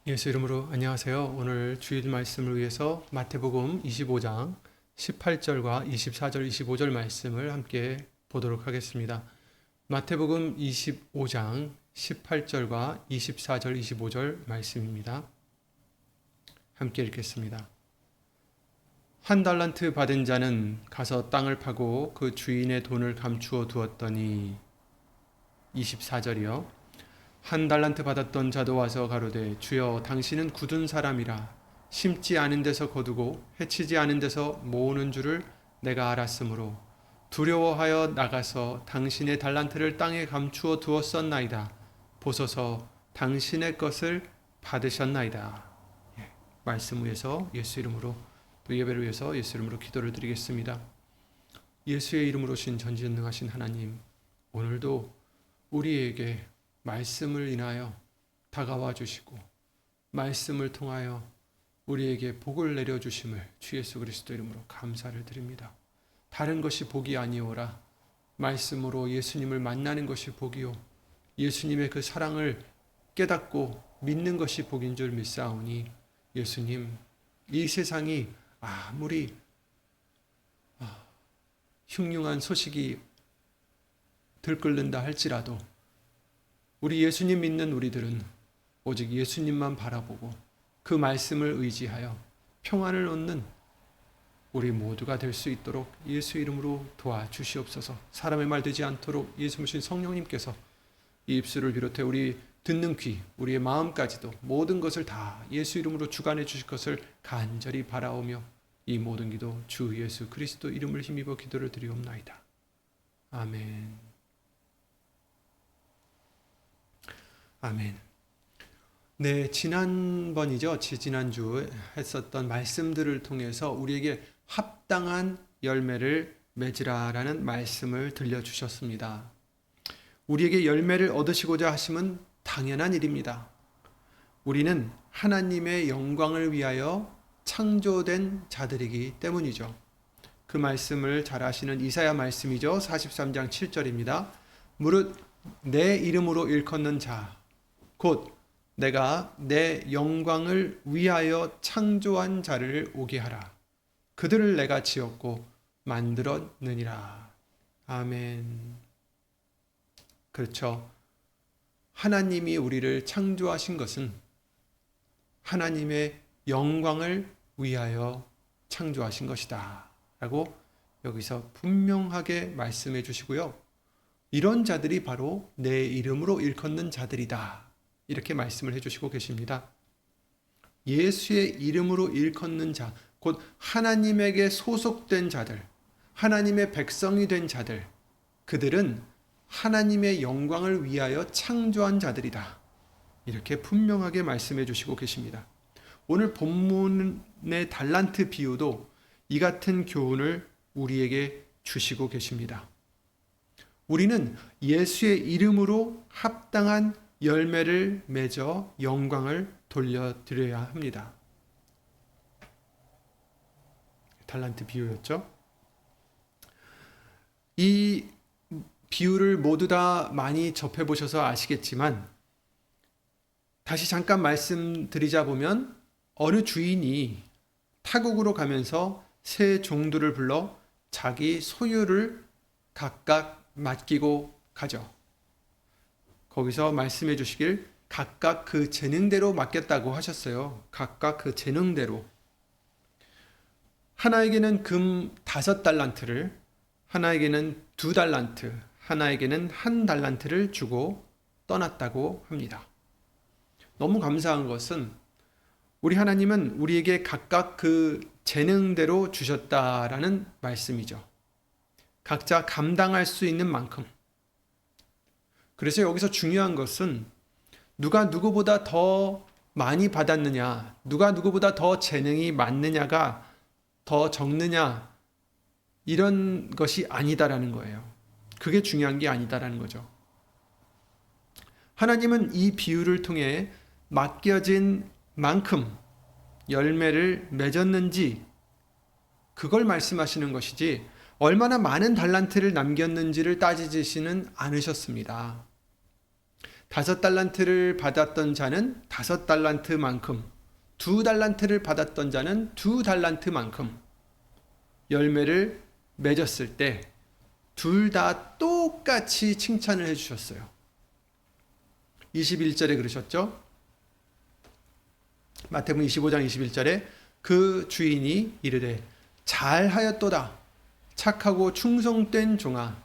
예수 이름으로 안녕하세요. 오늘 주일 말씀을 위해서 마태복음 25장 18절과 24절, 25절 말씀을 함께 보도록 하겠습니다. 마태복음 25장 18절과 24절, 25절 말씀입니다. 함께 읽겠습니다. 한 달란트 받은 자는 가서 땅을 파고 그 주인의 돈을 감추어 두었더니 24절이요. 한 달란트 받았던 자도 와서 가로되 주여 당신은 굳은 사람이라 심지 않은 데서 거두고 해치지 않은 데서 모으는 줄을 내가 알았으므로 두려워하여 나가서 당신의 달란트를 땅에 감추어 두었었나이다. 보소서 당신의 것을 받으셨나이다. 말씀 위해서 예수 이름으로 또 예배를 위해서 예수 이름으로 기도를 드리겠습니다. 예수의 이름으로 신 전지전능하신 하나님, 오늘도 우리에게 말씀을 인하여 다가와 주시고 말씀을 통하여 우리에게 복을 내려주심을 주 예수 그리스도 이름으로 감사를 드립니다. 다른 것이 복이 아니오라. 말씀으로 예수님을 만나는 것이 복이요 예수님의 그 사랑을 깨닫고 믿는 것이 복인 줄 믿사오니 예수님, 이 세상이 아무리 흉흉한 소식이 들끓는다 할지라도 우리 예수님 믿는 우리들은 오직 예수님만 바라보고 그 말씀을 의지하여 평안을 얻는 우리 모두가 될 수 있도록 예수 이름으로 도와주시옵소서. 사람의 말 되지 않도록 예수 모신 성령님께서 이 입술을 비롯해 우리 듣는 귀, 우리의 마음까지도 모든 것을 다 예수 이름으로 주관해 주실 것을 간절히 바라오며 이 모든 기도 주 예수 그리스도 이름을 힘입어 기도를 드리옵나이다. 아멘. 아멘. 네, 지난주 했었던 말씀들을 통해서 우리에게 합당한 열매를 맺으라라는 말씀을 들려주셨습니다. 우리에게 열매를 얻으시고자 하심은 당연한 일입니다. 우리는 하나님의 영광을 위하여 창조된 자들이기 때문이죠. 그 말씀을 잘 아시는 이사야 말씀이죠. 43장 7절입니다. 무릇 내 이름으로 일컫는 자 곧 내가 내 영광을 위하여 창조한 자를 오게 하라. 그들을 내가 지었고 만들었느니라. 아멘. 그렇죠. 하나님이 우리를 창조하신 것은 하나님의 영광을 위하여 창조하신 것이다 라고 여기서 분명하게 말씀해 주시고요. 이런 자들이 바로 내 이름으로 일컫는 자들이다. 이렇게 말씀을 해주시고 계십니다. 예수의 이름으로 일컫는 자, 곧 하나님에게 소속된 자들, 하나님의 백성이 된 자들, 그들은 하나님의 영광을 위하여 창조한 자들이다. 이렇게 분명하게 말씀해 주시고 계십니다. 오늘 본문의 달란트 비유도 이 같은 교훈을 우리에게 주시고 계십니다. 우리는 예수의 이름으로 합당한 열매를 맺어 영광을 돌려드려야 합니다. 달란트 비유였죠. 이 비유를 모두 다 많이 접해보셔서 아시겠지만 다시 잠깐 말씀드리자 보면 어느 주인이 타국으로 가면서 세 종들을 불러 자기 소유를 각각 맡기고 가죠. 거기서 말씀해 주시길 각각 그 재능대로 맡겼다고 하셨어요. 각각 그 재능대로. 하나에게는 금 5달란트를, 하나에게는 2달란트, 하나에게는 1달란트를 주고 떠났다고 합니다. 너무 감사한 것은 우리 하나님은 우리에게 각각 그 재능대로 주셨다라는 말씀이죠. 각자 감당할 수 있는 만큼. 그래서 여기서 중요한 것은 누가 누구보다 더 많이 받았느냐, 누가 누구보다 더 재능이 많느냐가 더 적느냐, 이런 것이 아니다라는 거예요. 그게 중요한 게 아니다라는 거죠. 하나님은 이 비유를 통해 맡겨진 만큼 열매를 맺었는지 그걸 말씀하시는 것이지 얼마나 많은 달란트를 남겼는지를 따지시는 않으셨습니다. 5달란트를 받았던 자는 5달란트만큼, 2달란트를 받았던 자는 2달란트만큼 열매를 맺었을 때 둘 다 똑같이 칭찬을 해주셨어요. 21절에 그러셨죠? 마태복음 25장 21절에 그 주인이 이르되 잘하였도다 착하고 충성된 종아,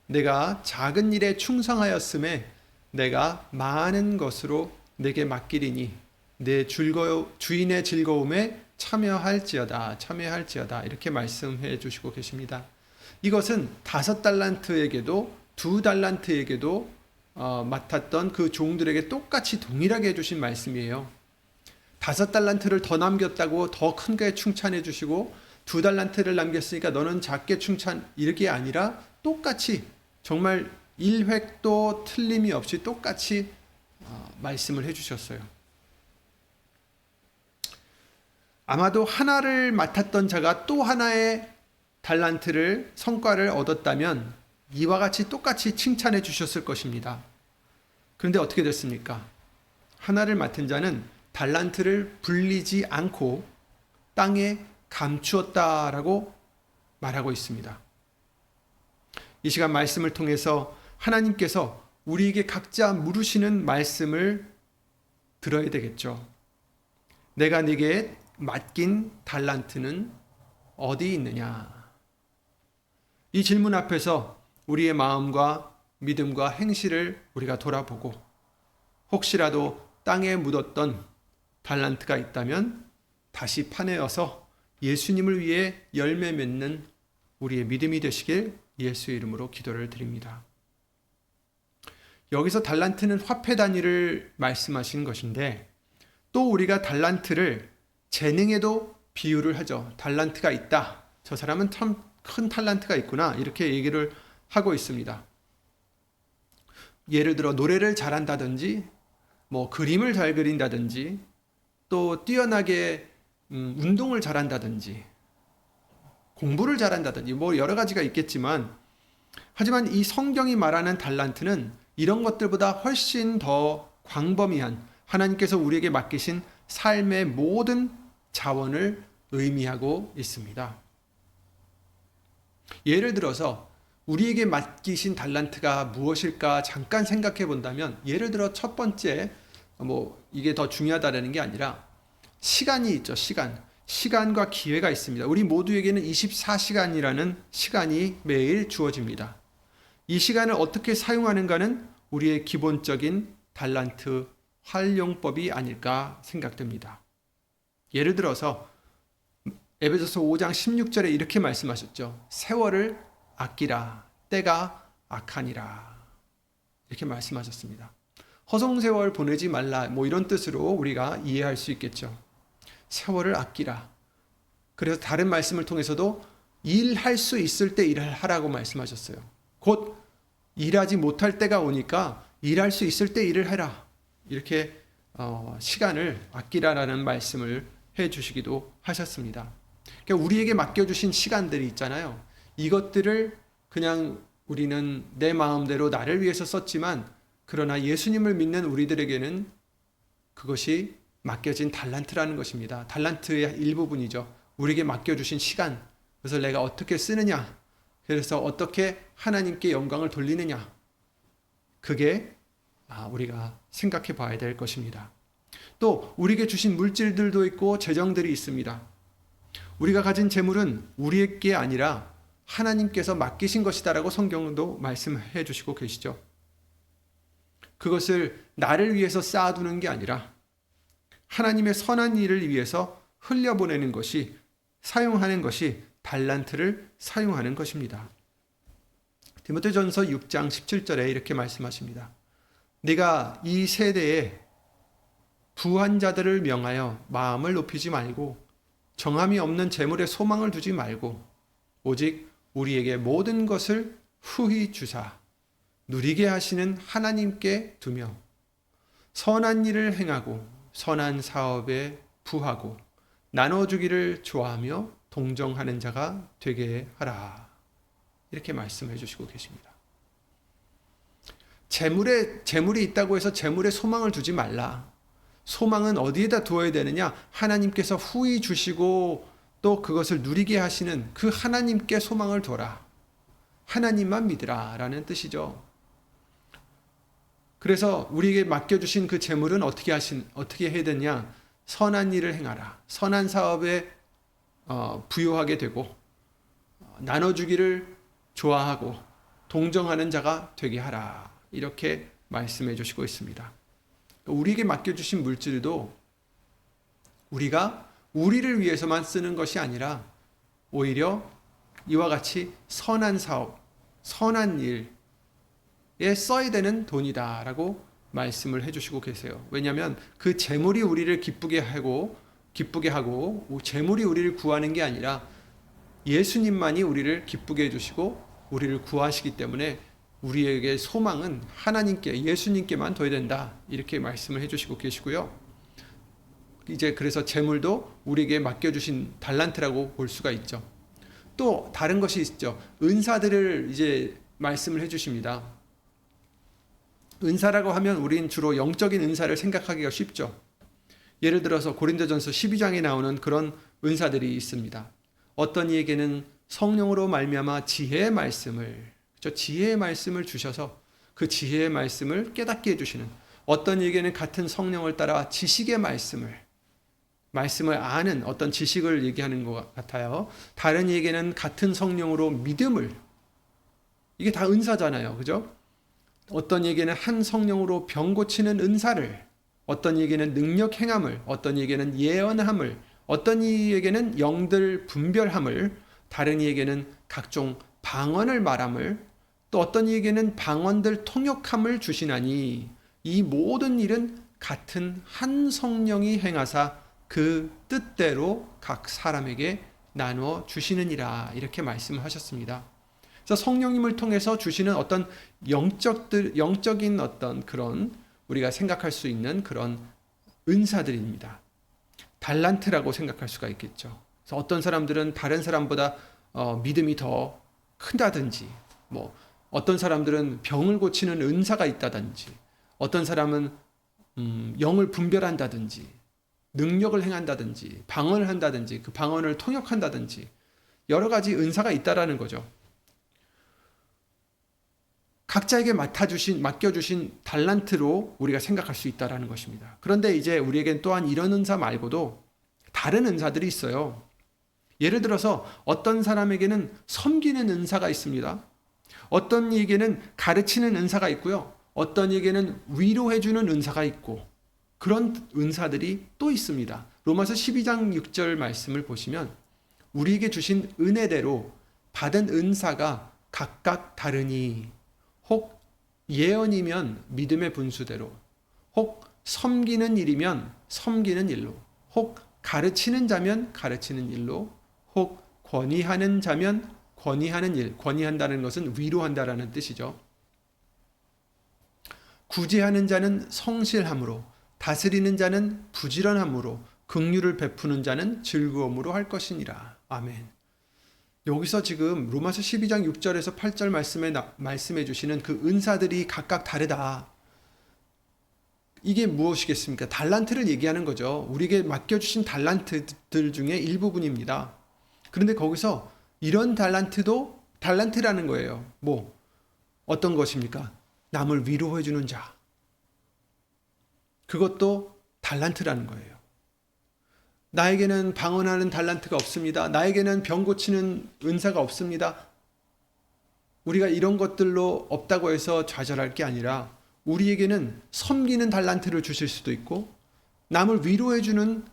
내가 작은 일에 충성하였음에 내가 많은 것으로 내게 맡기리니 내 주인의 즐거움에 참여할지어다 이렇게 말씀해 주시고 계십니다. 이것은 5달란트에게도 2달란트에게도 맡았던 그 종들에게 똑같이 동일하게 해주신 말씀이에요. 5달란트를 더 남겼다고 더 큰 게 칭찬해 주시고 2달란트를 남겼으니까 너는 작게 칭찬, 이렇게 아니라 똑같이 정말 1획도 틀림이 없이 똑같이 말씀을 해주셨어요. 아마도 하나를 맡았던 자가 또 하나의 달란트를 성과를 얻었다면 이와 같이 똑같이 칭찬해 주셨을 것입니다. 그런데 어떻게 됐습니까? 하나를 맡은 자는 달란트를 불리지 않고 땅에 감추었다라고 말하고 있습니다. 이 시간 말씀을 통해서 하나님께서 우리에게 각자 물으시는 말씀을 들어야 되겠죠. 내가 네게 맡긴 달란트는 어디 있느냐? 이 질문 앞에서 우리의 마음과 믿음과 행실을 우리가 돌아보고 혹시라도 땅에 묻었던 달란트가 있다면 다시 파내어서 예수님을 위해 열매 맺는 우리의 믿음이 되시길 예수의 이름으로 기도를 드립니다. 여기서 달란트는 화폐 단위를 말씀하신 것인데 또 우리가 달란트를 재능에도 비유를 하죠. 달란트가 있다. 저 사람은 참 큰 달란트가 있구나. 이렇게 얘기를 하고 있습니다. 예를 들어 노래를 잘한다든지 뭐 그림을 잘 그린다든지 또 뛰어나게 운동을 잘한다든지 공부를 잘한다든지 뭐 여러 가지가 있겠지만 하지만 이 성경이 말하는 달란트는 이런 것들보다 훨씬 더 광범위한 하나님께서 우리에게 맡기신 삶의 모든 자원을 의미하고 있습니다. 예를 들어서 우리에게 맡기신 달란트가 무엇일까 잠깐 생각해 본다면 예를 들어 첫 번째 이게 더 중요하다는 게 아니라 시간이 있죠. 시간과 기회가 있습니다. 우리 모두에게는 24시간이라는 시간이 매일 주어집니다. 이 시간을 어떻게 사용하는가는 우리의 기본적인 달란트 활용법이 아닐까 생각됩니다. 예를 들어서 에베소서 5장 16절에 이렇게 말씀하셨죠. 세월을 아끼라 때가 악하니라 이렇게 말씀하셨습니다. 허송세월 보내지 말라 이런 뜻으로 우리가 이해할 수 있겠죠. 세월을 아끼라. 그래서 다른 말씀을 통해서도 일할 수 있을 때 일을 하라고 말씀하셨어요. 곧 일하지 못할 때가 오니까 일할 수 있을 때 일을 해라. 이렇게 시간을 아끼라라는 말씀을 해주시기도 하셨습니다. 그러니까 우리에게 맡겨주신 시간들이 있잖아요. 이것들을 그냥 우리는 내 마음대로 나를 위해서 썼지만 그러나 예수님을 믿는 우리들에게는 그것이 맡겨진 달란트라는 것입니다. 달란트의 일부분이죠. 우리에게 맡겨주신 시간, 그것을 내가 어떻게 쓰느냐, 그래서 어떻게 하나님께 영광을 돌리느냐, 그게 우리가 생각해 봐야 될 것입니다. 또 우리에게 주신 물질들도 있고 재정들이 있습니다. 우리가 가진 재물은 우리의 게 아니라 하나님께서 맡기신 것이다라고 성경도 말씀해 주시고 계시죠. 그것을 나를 위해서 쌓아두는 게 아니라 하나님의 선한 일을 위해서 흘려보내는 것이, 사용하는 것이 달란트를 사용하는 것입니다. 디모데전서 6장 17절에 이렇게 말씀하십니다. 네가 이 세대에 부한 자들을 명하여 마음을 높이지 말고 정함이 없는 재물에 소망을 두지 말고 오직 우리에게 모든 것을 후히 주사 누리게 하시는 하나님께 두며 선한 일을 행하고 선한 사업에 부하고 나눠주기를 좋아하며 동정하는 자가 되게 하라. 이렇게 말씀해 주시고 계십니다. 재물이 있다고 해서 재물에 소망을 두지 말라. 소망은 어디에다 두어야 되느냐? 하나님께서 후히 주시고 또 그것을 누리게 하시는 그 하나님께 소망을 둬라. 하나님만 믿으라 라는 뜻이죠. 그래서 우리에게 맡겨주신 그 재물은 어떻게 해야 되냐? 선한 일을 행하라. 선한 사업에 부요하게 되고 나눠주기를 좋아하고 동정하는 자가 되게 하라. 이렇게 말씀해 주시고 있습니다. 우리에게 맡겨주신 물질도 우리가 우리를 위해서만 쓰는 것이 아니라 오히려 이와 같이 선한 사업, 선한 일에 써야 되는 돈이다라고 말씀을 해주시고 계세요. 왜냐하면 그 재물이 우리를 기쁘게 하고 재물이 우리를 구하는 게 아니라 예수님만이 우리를 기쁘게 해주시고 우리를 구하시기 때문에 우리에게 소망은 하나님께, 예수님께만 둬야 된다. 이렇게 말씀을 해주시고 계시고요. 이제 그래서 재물도 우리에게 맡겨주신 달란트라고 볼 수가 있죠. 또 다른 것이 있죠. 은사들을 이제 말씀을 해주십니다. 은사라고 하면 우린 주로 영적인 은사를 생각하기가 쉽죠. 예를 들어서 고린도전서 12장에 나오는 그런 은사들이 있습니다. 어떤 이에게는 성령으로 말미암아 지혜의 말씀을 주셔서 그 지혜의 말씀을 깨닫게 해주시는, 어떤 이에게는 같은 성령을 따라 지식의 말씀을 아는 어떤 지식을 얘기하는 것 같아요. 다른 이에게는 같은 성령으로 믿음을, 이게 다 은사잖아요. 그죠? 어떤 이에게는 한 성령으로 병 고치는 은사를, 어떤 이에게는 능력 행함을, 어떤 이에게는 예언함을, 어떤 이에게는 영들 분별함을, 다른 이에게는 각종 방언을 말함을, 또 어떤 이에게는 방언들 통역함을 주시나니 이 모든 일은 같은 한 성령이 행하사 그 뜻대로 각 사람에게 나누어 주시느니라. 이렇게 말씀을 하셨습니다. 그래서 성령님을 통해서 주시는 어떤 영적인 어떤 그런 우리가 생각할 수 있는 그런 은사들입니다. 달란트라고 생각할 수가 있겠죠. 그래서 어떤 사람들은 다른 사람보다 믿음이 더 크다든지, 어떤 사람들은 병을 고치는 은사가 있다든지, 어떤 사람은 영을 분별한다든지, 능력을 행한다든지, 방언을 한다든지, 그 방언을 통역한다든지 여러 가지 은사가 있다라는 거죠. 각자에게 맡겨주신 달란트로 우리가 생각할 수 있다라는 것입니다. 그런데 이제 우리에겐 또한 이런 은사 말고도 다른 은사들이 있어요. 예를 들어서 어떤 사람에게는 섬기는 은사가 있습니다. 어떤 이에게는 가르치는 은사가 있고요. 어떤 이에게는 위로해주는 은사가 있고, 그런 은사들이 또 있습니다. 로마서 12장 6절 말씀을 보시면 우리에게 주신 은혜대로 받은 은사가 각각 다르니 혹 예언이면 믿음의 분수대로, 혹 섬기는 일이면 섬기는 일로, 혹 가르치는 자면 가르치는 일로, 혹 권위하는 자면 권위하는 일, 권위한다는 것은 위로한다라는 뜻이죠. 구제하는 자는 성실함으로, 다스리는 자는 부지런함으로, 긍휼을 베푸는 자는 즐거움으로 할 것이니라. 아멘. 여기서 지금 로마서 12장 6절에서 8절 말씀해 주시는 그 은사들이 각각 다르다. 이게 무엇이겠습니까? 달란트를 얘기하는 거죠. 우리에게 맡겨주신 달란트들 중에 일부분입니다. 그런데 거기서 이런 달란트도 달란트라는 거예요. 어떤 것입니까? 남을 위로해 주는 자. 그것도 달란트라는 거예요. 나에게는 방언하는 달란트가 없습니다. 나에게는 병 고치는 은사가 없습니다. 우리가 이런 것들로 없다고 해서 좌절할 게 아니라 우리에게는 섬기는 달란트를 주실 수도 있고, 남을 위로해 주는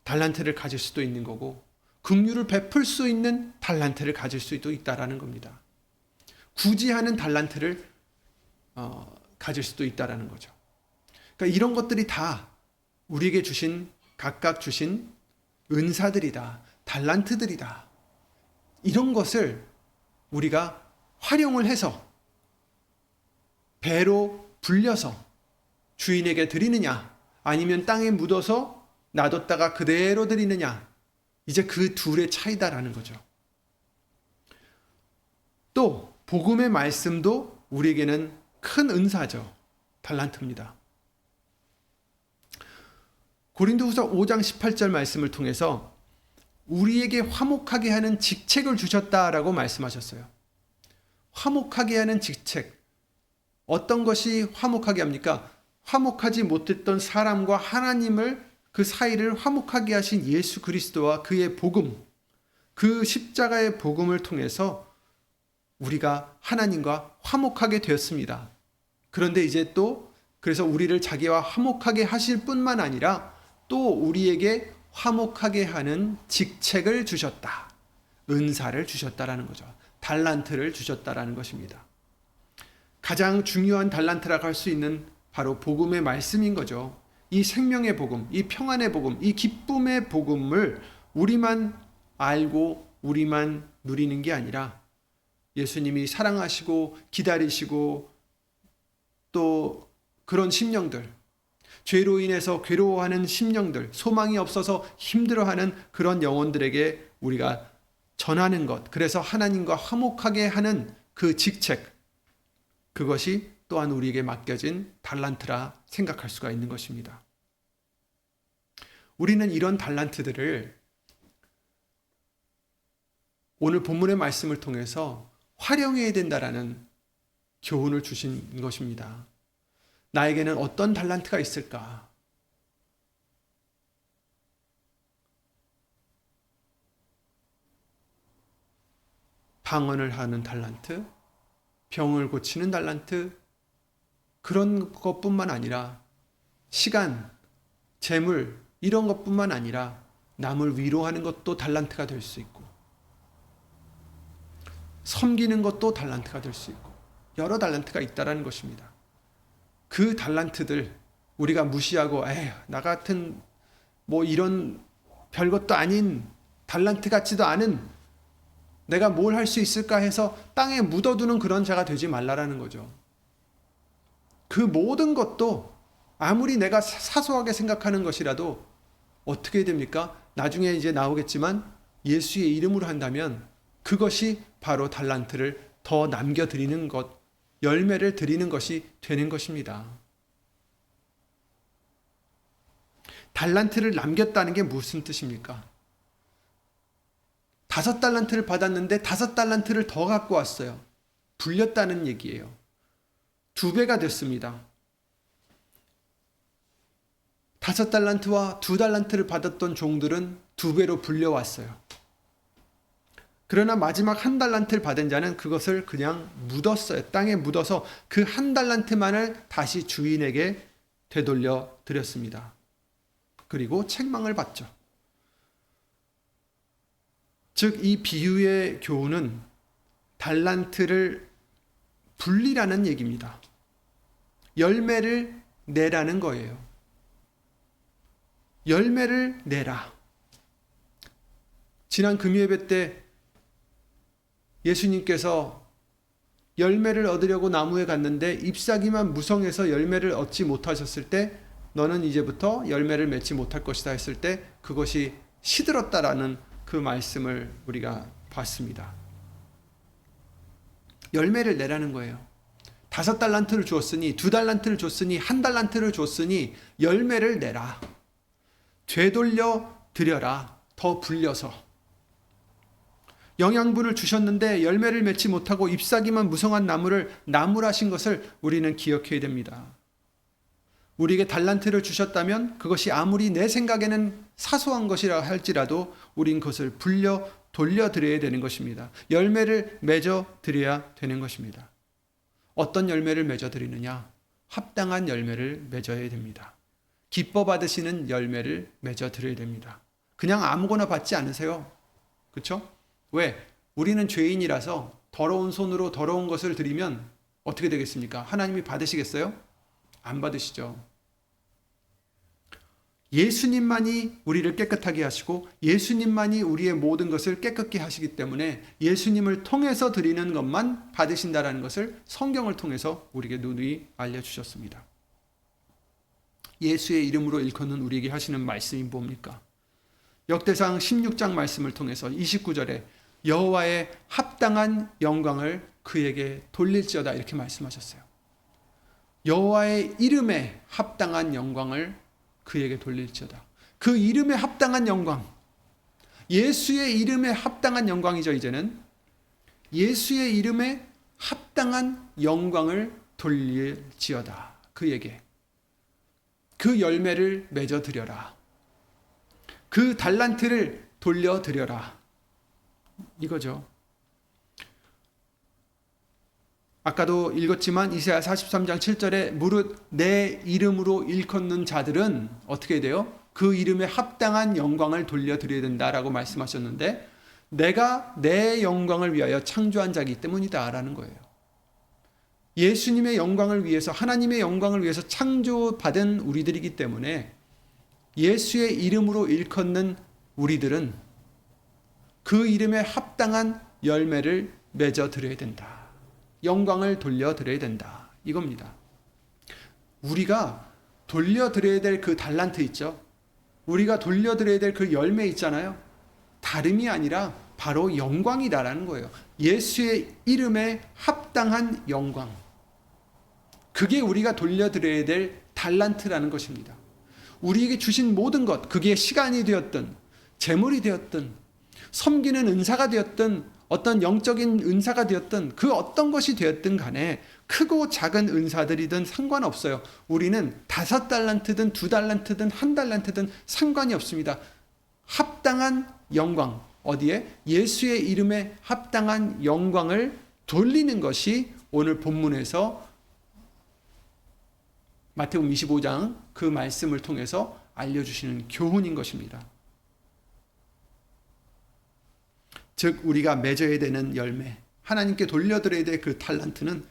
달란트를 가질 수도 있는 거고, 긍휼을 베풀 수 있는 달란트를 가질 수도 있다라는 겁니다. 구제하는 달란트를 가질 수도 있다라는 거죠. 그러니까 이런 것들이 다 우리에게 각각 주신 은사들이다, 달란트들이다. 이런 것을 우리가 활용을 해서 배로 불려서 주인에게 드리느냐, 아니면 땅에 묻어서 놔뒀다가 그대로 드리느냐, 이제 그 둘의 차이다라는 거죠. 또 복음의 말씀도 우리에게는 큰 은사죠. 달란트입니다. 고린도후서 5장 18절 말씀을 통해서 우리에게 화목하게 하는 직책을 주셨다라고 말씀하셨어요. 화목하게 하는 직책. 어떤 것이 화목하게 합니까? 화목하지 못했던 사람과 하나님을 그 사이를 화목하게 하신 예수 그리스도와 그의 복음, 그 십자가의 복음을 통해서 우리가 하나님과 화목하게 되었습니다. 그런데 이제 또 그래서 우리를 자기와 화목하게 하실 뿐만 아니라 또 우리에게 화목하게 하는 직책을 주셨다. 은사를 주셨다라는 거죠. 달란트를 주셨다라는 것입니다. 가장 중요한 달란트라고 할 수 있는 바로 복음의 말씀인 거죠. 이 생명의 복음, 이 평안의 복음, 이 기쁨의 복음을 우리만 알고 우리만 누리는 게 아니라 예수님이 사랑하시고 기다리시고 또 그런 심령들, 죄로 인해서 괴로워하는 심령들, 소망이 없어서 힘들어하는 그런 영혼들에게 우리가 전하는 것, 그래서 하나님과 화목하게 하는 그 직책, 그것이 또한 우리에게 맡겨진 달란트라 생각할 수가 있는 것입니다. 우리는 이런 달란트들을 오늘 본문의 말씀을 통해서 활용해야 된다라는 교훈을 주신 것입니다. 나에게는 어떤 달란트가 있을까? 방언을 하는 달란트, 병을 고치는 달란트, 그런 것뿐만 아니라 시간, 재물 이런 것뿐만 아니라 남을 위로하는 것도 달란트가 될 수 있고 섬기는 것도 달란트가 될 수 있고 여러 달란트가 있다라는 것입니다. 그 달란트들 우리가 무시하고 에휴 나 같은 뭐 이런 별것도 아닌 달란트 같지도 않은 내가 뭘 할 수 있을까 해서 땅에 묻어두는 그런 자가 되지 말라라는 거죠. 그 모든 것도 아무리 내가 사소하게 생각하는 것이라도 어떻게 됩니까? 나중에 이제 나오겠지만 예수의 이름으로 한다면 그것이 바로 달란트를 더 남겨드리는 것, 열매를 드리는 것이 되는 것입니다. 달란트를 남겼다는 게 무슨 뜻입니까? 5달란트를 받았는데 5달란트를 더 갖고 왔어요. 불렸다는 얘기예요. 2배가 됐습니다. 5달란트와 2달란트를 받았던 종들은 2배로 불려왔어요. 그러나 마지막 1달란트를 받은 자는 그것을 그냥 묻었어요. 땅에 묻어서 그 1달란트만을 다시 주인에게 되돌려 드렸습니다. 그리고 책망을 받죠. 즉, 이 비유의 교훈은 달란트를 분리라는 얘기입니다. 열매를 내라는 거예요. 열매를 내라. 지난 금요예배 때 예수님께서 열매를 얻으려고 나무에 갔는데 잎사귀만 무성해서 열매를 얻지 못하셨을 때 너는 이제부터 열매를 맺지 못할 것이다 했을 때 그것이 시들었다라는 그 말씀을 우리가 봤습니다. 열매를 내라는 거예요. 5달란트를 주었으니 2달란트를 줬으니 1달란트를 줬으니 열매를 내라. 되돌려 드려라. 더 불려서. 영양분을 주셨는데 열매를 맺지 못하고 잎사귀만 무성한 나무를 나무라신 것을 우리는 기억해야 됩니다. 우리에게 달란트를 주셨다면 그것이 아무리 내 생각에는 사소한 것이라 할지라도 우린 그것을 불려 돌려드려야 되는 것입니다. 열매를 맺어드려야 되는 것입니다. 어떤 열매를 맺어드리느냐? 합당한 열매를 맺어야 됩니다. 기뻐 받으시는 열매를 맺어드려야 됩니다. 그냥 아무거나 받지 않으세요. 그렇죠? 왜? 우리는 죄인이라서 더러운 손으로 더러운 것을 드리면 어떻게 되겠습니까? 하나님이 받으시겠어요? 안 받으시죠. 예수님만이 우리를 깨끗하게 하시고 예수님만이 우리의 모든 것을 깨끗게 하시기 때문에 예수님을 통해서 드리는 것만 받으신다라는 것을 성경을 통해서 우리에게 누누이 알려주셨습니다. 예수의 이름으로 일컫는 우리에게 하시는 말씀이 뭡니까? 역대상 16장 말씀을 통해서 29절에 여호와의 합당한 영광을 그에게 돌릴지어다 이렇게 말씀하셨어요. 여호와의 이름에 합당한 영광을 그에게 돌릴지어다. 그 이름에 합당한 영광, 예수의 이름에 합당한 영광이죠. 이제는 예수의 이름에 합당한 영광을 돌릴지어다. 그에게 그 열매를 맺어 드려라. 그 달란트를 돌려 드려라. 이거죠. 아까도 읽었지만 이사야 43장 7절에 무릇 내 이름으로 일컫는 자들은 어떻게 돼요? 그 이름에 합당한 영광을 돌려드려야 된다라고 말씀하셨는데, 내가 내 영광을 위하여 창조한 자이기 때문이다 라는 거예요. 예수님의 영광을 위해서, 하나님의 영광을 위해서 창조받은 우리들이기 때문에 예수의 이름으로 일컫는 우리들은 그 이름에 합당한 열매를 맺어 드려야 된다. 영광을 돌려드려야 된다. 이겁니다. 우리가 돌려드려야 될 그 달란트 있죠. 우리가 돌려드려야 될 그 열매 있잖아요. 다름이 아니라 바로 영광이다라는 거예요. 예수의 이름에 합당한 영광. 그게 우리가 돌려드려야 될 달란트라는 것입니다. 우리에게 주신 모든 것, 그게 시간이 되었든 재물이 되었든 섬기는 은사가 되었든 어떤 영적인 은사가 되었든 그 어떤 것이 되었든 간에 크고 작은 은사들이든 상관없어요. 우리는 5달란트든 2달란트든 1달란트든 상관이 없습니다. 합당한 영광, 어디에? 예수의 이름에 합당한 영광을 돌리는 것이 오늘 본문에서 마태복음 25장 그 말씀을 통해서 알려주시는 교훈인 것입니다. 즉 우리가 맺어야 되는 열매, 하나님께 돌려드려야 될 그 달란트는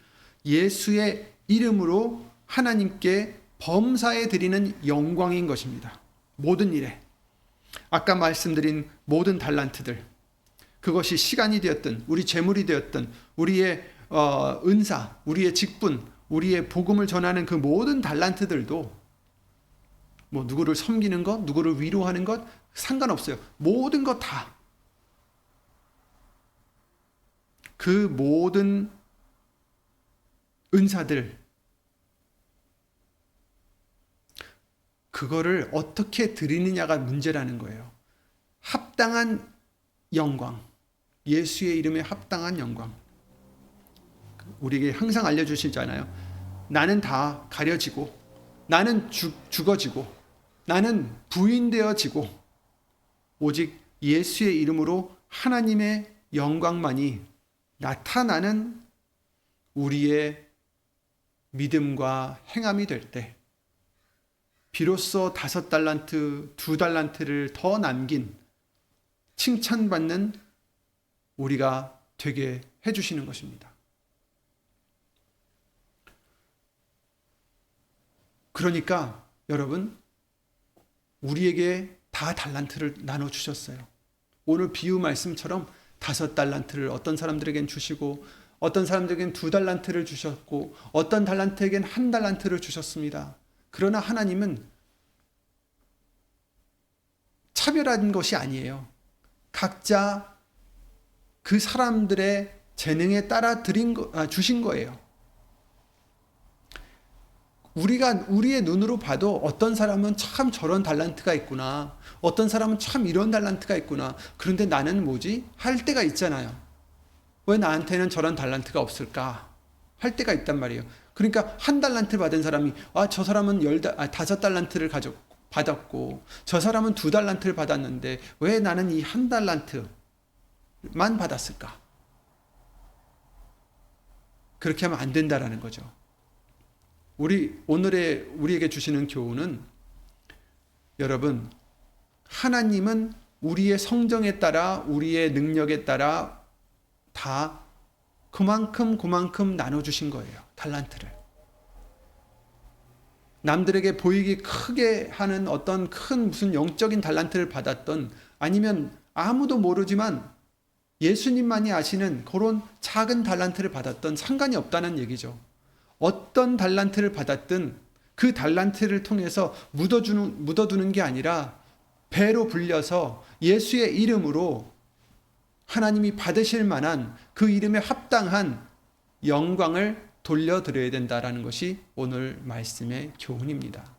예수의 이름으로 하나님께 범사에 드리는 영광인 것입니다. 모든 일에. 아까 말씀드린 모든 달란트들, 그것이 시간이 되었든 우리 재물이 되었든 우리의 은사, 우리의 직분, 우리의 복음을 전하는 그 모든 달란트들도 뭐 누구를 섬기는 것, 누구를 위로하는 것 상관없어요. 모든 것 다. 그 모든 은사들, 그거를 어떻게 드리느냐가 문제라는 거예요. 합당한 영광, 예수의 이름에 합당한 영광. 우리에게 항상 알려주시잖아요. 나는 다 가려지고, 나는 죽어지고, 나는 부인되어지고, 오직 예수의 이름으로 하나님의 영광만이 나타나는 우리의 믿음과 행함이 될 때, 비로소 5달란트, 2달란트를 더 남긴 칭찬받는 우리가 되게 해주시는 것입니다. 그러니까 여러분, 우리에게 다 달란트를 나눠주셨어요. 오늘 비유 말씀처럼 5달란트를 어떤 사람들에겐 주시고 어떤 사람들에겐 2달란트를 주셨고 어떤 달란트에겐 1달란트를 주셨습니다. 그러나 하나님은 차별한 것이 아니에요. 각자 그 사람들의 재능에 따라 주신 거예요. 우리가 우리의 눈으로 봐도 어떤 사람은 참 저런 달란트가 있구나. 어떤 사람은 참 이런 달란트가 있구나. 그런데 나는 뭐지? 할 때가 있잖아요. 왜 나한테는 저런 달란트가 없을까? 할 때가 있단 말이에요. 그러니까 1달란트 받은 사람이 저 사람은 5달란트를 받았고 저 사람은 2달란트를 받았는데 왜 나는 이 1달란트만 받았을까? 그렇게 하면 안 된다라는 거죠. 우리에게 주시는 교훈은, 여러분, 하나님은 우리의 성정에 따라 우리의 능력에 따라 다 그만큼 나눠주신 거예요. 달란트를. 남들에게 보이기 크게 하는 어떤 큰 무슨 영적인 달란트를 받았던, 아니면 아무도 모르지만 예수님만이 아시는 그런 작은 달란트를 받았던 상관이 없다는 얘기죠. 어떤 달란트를 받았든 그 달란트를 통해서 묻어두는 게 아니라 배로 불려서 예수의 이름으로 하나님이 받으실 만한 그 이름에 합당한 영광을 돌려드려야 된다라는 것이 오늘 말씀의 교훈입니다.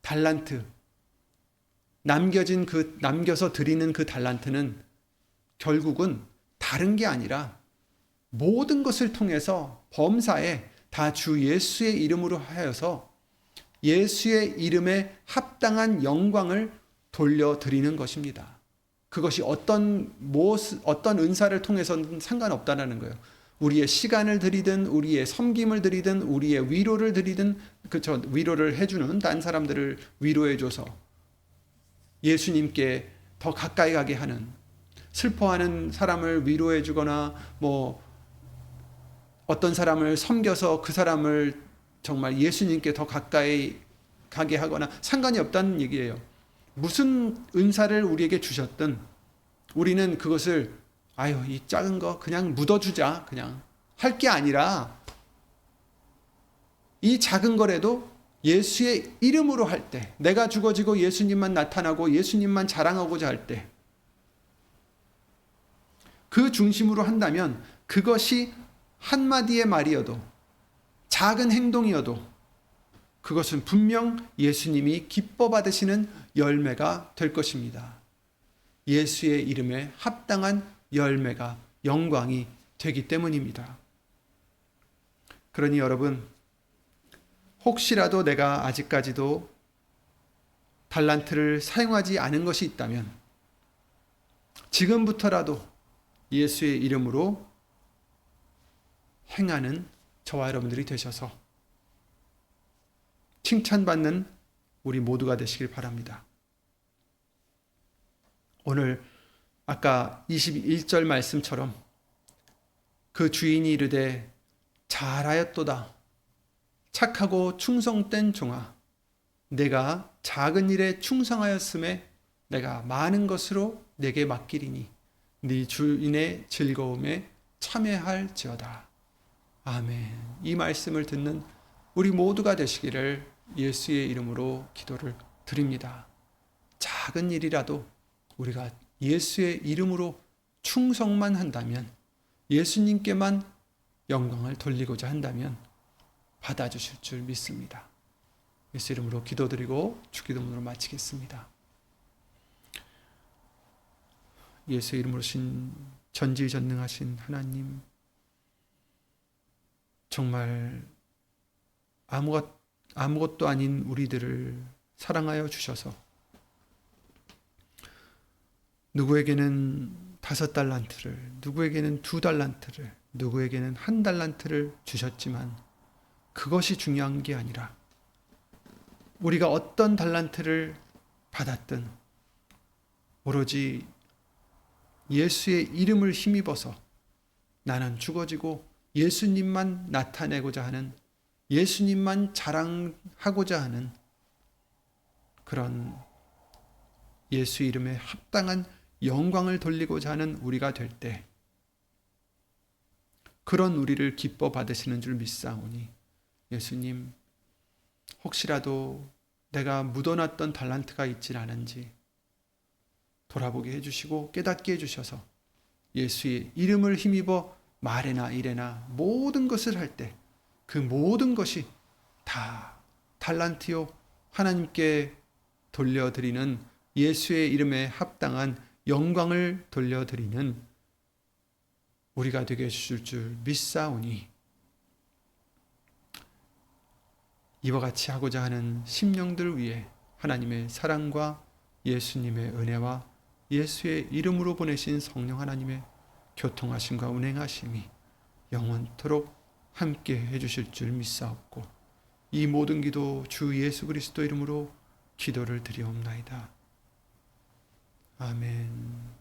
달란트, 남겨서 드리는 그 달란트는 결국은 다른 게 아니라 모든 것을 통해서 범사에 다 주 예수의 이름으로 하여서 예수의 이름에 합당한 영광을 돌려드리는 것입니다. 그것이 어떤 은사를 통해서는 상관없다는 거예요. 우리의 시간을 드리든 우리의 섬김을 드리든 우리의 위로를 드리든 위로를 해주는 다른 사람들을 위로해줘서 예수님께 더 가까이 가게 하는, 슬퍼하는 사람을 위로해주거나 어떤 사람을 섬겨서 그 사람을 정말 예수님께 더 가까이 가게 하거나 상관이 없다는 얘기예요. 무슨 은사를 우리에게 주셨든 우리는 그것을 이 작은 거 그냥 묻어주자 그냥 할 게 아니라 이 작은 거라도 예수의 이름으로 할 때, 내가 죽어지고 예수님만 나타나고 예수님만 자랑하고자 할 때 그 중심으로 한다면 그것이 한마디의 말이어도 작은 행동이어도 그것은 분명 예수님이 기뻐 받으시는 열매가 될 것입니다. 예수의 이름에 합당한 열매가, 영광이 되기 때문입니다. 그러니 여러분, 혹시라도 내가 아직까지도 달란트를 사용하지 않은 것이 있다면 지금부터라도 예수의 이름으로 행하는 저와 여러분들이 되셔서 칭찬받는 우리 모두가 되시길 바랍니다. 오늘 아까 21절 말씀처럼 그 주인이 이르되 잘하였도다 착하고 충성된 종아, 내가 작은 일에 충성하였음에 내가 많은 것으로 내게 맡기리니 네 주인의 즐거움에 참여할지어다. 아멘. 이 말씀을 듣는 우리 모두가 되시기를 예수의 이름으로 기도를 드립니다. 작은 일이라도 우리가 예수의 이름으로 충성만 한다면, 예수님께만 영광을 돌리고자 한다면 받아주실 줄 믿습니다. 예수 이름으로 기도드리고 주기도문으로 마치겠습니다. 예수 이름으로 신 전지전능하신 하나님, 정말 아무것도 아닌 우리들을 사랑하여 주셔서 누구에게는 5달란트를, 누구에게는 2달란트를, 누구에게는 1달란트를 주셨지만 그것이 중요한 게 아니라 우리가 어떤 달란트를 받았든 오로지 예수의 이름을 힘입어서 나는 죽어지고 예수님만 나타내고자 하는, 예수님만 자랑하고자 하는 그런 예수 이름에 합당한 영광을 돌리고자 하는 우리가 될 때 그런 우리를 기뻐 받으시는 줄 믿사오니 예수님, 혹시라도 내가 묻어놨던 달란트가 있질 않은지 돌아보게 해주시고 깨닫게 해주셔서 예수의 이름을 힘입어 말에나 일에나 모든 것을 할 때 그 모든 것이 다 달란트요 하나님께 돌려드리는, 예수의 이름에 합당한 영광을 돌려드리는 우리가 되게 해주실 줄 믿사오니 이와 같이 하고자 하는 심령들 위해 하나님의 사랑과 예수님의 은혜와 예수의 이름으로 보내신 성령 하나님의 교통하심과 운행하심이 영원토록 함께 해주실 줄 믿사옵고 이 모든 기도 주 예수 그리스도 이름으로 기도를 드리옵나이다. 아멘.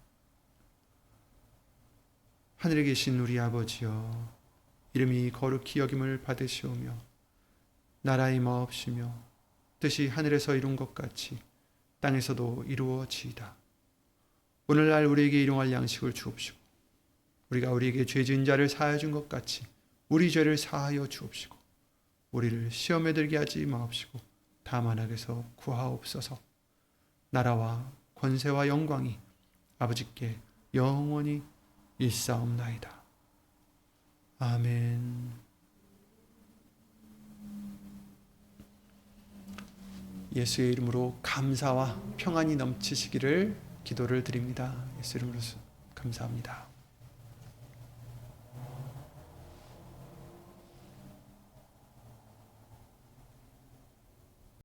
하늘에 계신 우리 아버지여, 이름이 거룩히 여김을 받으시오며 나라의 마옵시며 뜻이 하늘에서 이룬 것 같이 땅에서도 이루어지이다. 오늘날 우리에게 일용할 양식을 주옵시고 우리가 우리에게 죄 지은 자를 사하여 준 것 같이 우리 죄를 사하여 주옵시고 우리를 시험에 들게 하지 마옵시고 다만 악에서 구하옵소서. 나라와 권세와 영광이 아버지께 영원히 일사옵나이다. 아멘. 예수의 이름으로 감사와 평안이 넘치시기를 기도를 드립니다. 예수 이름으로 감사합니다.